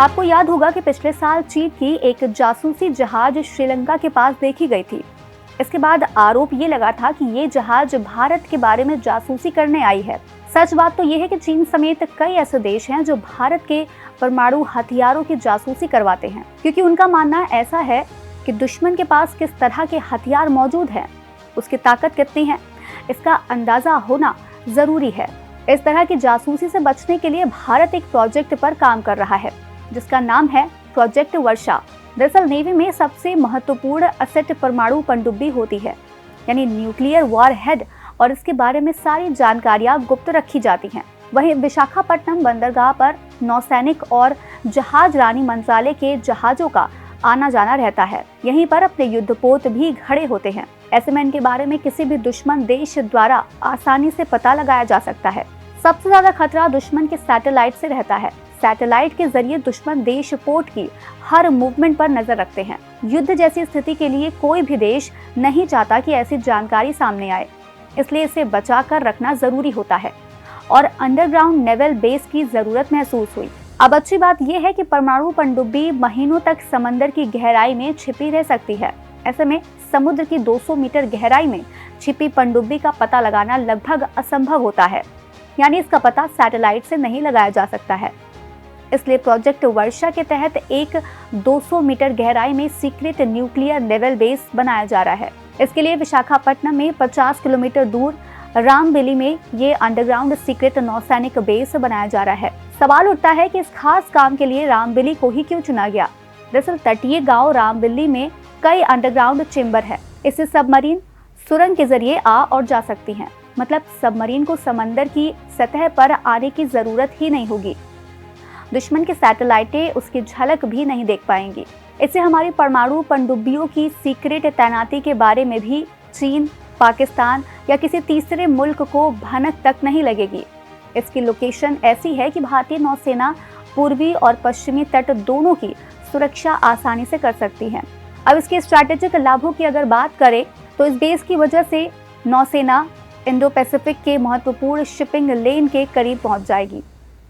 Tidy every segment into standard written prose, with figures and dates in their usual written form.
आपको याद होगा कि पिछले साल चीन की एक जासूसी जहाज श्रीलंका के पास देखी गई थी। इसके बाद आरोप ये लगा था कि ये जहाज भारत के बारे में जासूसी करने आई है। सच बात तो ये है कि चीन समेत कई ऐसे देश हैं जो भारत के परमाणु हथियारों की जासूसी करवाते हैं, क्योंकि उनका मानना ऐसा है कि दुश्मन के पास किस तरह के हथियार मौजूद हैं, उसकी ताकत कितनी है, इसका अंदाजा होना जरूरी है। इस तरह की जासूसी से बचने के लिए भारत एक प्रोजेक्ट पर काम कर रहा है जिसका नाम है प्रोजेक्ट वर्षा। दरअसल नेवी में सबसे महत्वपूर्ण असेट परमाणु पनडुब्बी होती है, यानी न्यूक्लियर वॉर हेड, और इसके बारे में सारी जानकारियां गुप्त रखी जाती हैं। वहीं विशाखापट्टनम बंदरगाह पर नौसैनिक और जहाज रानी मंत्रालय के जहाजों का आना जाना रहता है। यहीं पर अपने युद्धपोत भी खड़े होते हैं। ऐसे में इनके बारे में किसी भी दुश्मन देश द्वारा आसानी से पता लगाया जा सकता है। सबसे ज्यादा खतरा दुश्मन के सैटेलाइट से रहता है। सैटेलाइट के जरिए दुश्मन देश पोर्ट की हर मूवमेंट पर नजर रखते हैं। युद्ध जैसी स्थिति के लिए कोई भी देश नहीं चाहता कि ऐसी जानकारी सामने आए, इसलिए इसे बचा कर रखना जरूरी होता है और अंडरग्राउंड नेवल बेस की जरूरत महसूस हुई। अब अच्छी बात यह है कि परमाणु पनडुब्बी महीनों तक समंदर की गहराई में छिपी रह सकती है। ऐसे में समुद्र की 200 मीटर गहराई में छिपी पनडुब्बी का पता लगाना लगभग असंभव होता है, यानी इसका पता सैटेलाइट से नहीं लगाया जा सकता है। इसलिए प्रोजेक्ट वर्षा के तहत एक 200 मीटर गहराई में सीक्रेट न्यूक्लियर नेवल बेस बनाया जा रहा है। इसके लिए विशाखापट्टनम में 50 किलोमीटर दूर रामबेली में ये अंडरग्राउंड सीक्रेट नौसैनिक बेस बनाया जा रहा है। सवाल उठता है कि इस खास काम के लिए रामबेली को ही क्यों चुना गया। दरअसल तटीय गांव रामबेली में कई अंडरग्राउंड चेंबर है। इससे सबमरीन सुरंग के जरिए आ और जा सकती हैं। मतलब सबमरीन को समंदर की सतह पर आने की जरूरत ही नहीं होगी। दुश्मन की सैटेलाइटें उसकी झलक भी नहीं देख पाएंगी। इससे हमारी परमाणु पनडुब्बियों की सीक्रेट तैनाती के बारे में भी चीन, पाकिस्तान या किसी तीसरे मुल्क को भनक तक नहीं लगेगी। इसकी लोकेशन ऐसी है कि भारतीय नौसेना पूर्वी और पश्चिमी तट दोनों की सुरक्षा आसानी से कर सकती है। अब इसके स्ट्रैटेजिक लाभों की अगर बात करें तो इस बेस की वजह से नौसेना इंडो पैसिफिक के महत्वपूर्ण शिपिंग लेन के करीब पहुंच जाएगी।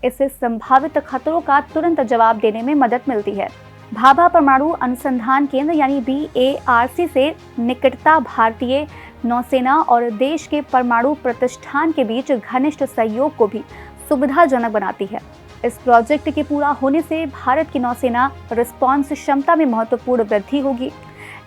इससे संभावित खतरों का तुरंत जवाब देने में मदद मिलती है। भाभा परमाणु अनुसंधान केंद्र यानी BARC से निकटता भारतीय नौसेना और देश के परमाणु प्रतिष्ठान के बीच घनिष्ठ सहयोग को भी सुविधाजनक बनाती है। इस प्रोजेक्ट के पूरा होने से भारत की नौसेना रिस्पॉन्स क्षमता में महत्वपूर्ण वृद्धि होगी।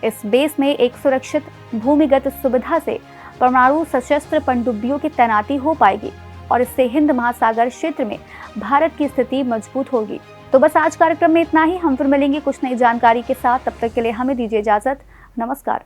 इस बेस में एक सुरक्षित भूमिगत सुविधा से परमाणु सशस्त्र पनडुब्बियों की तैनाती हो पाएगी और इससे हिंद महासागर क्षेत्र में भारत की स्थिति मजबूत होगी। तो बस आज कार्यक्रम में इतना ही। हम फिर मिलेंगे कुछ नई जानकारी के साथ। तब तक के लिए हमें दीजिए इजाजत। नमस्कार।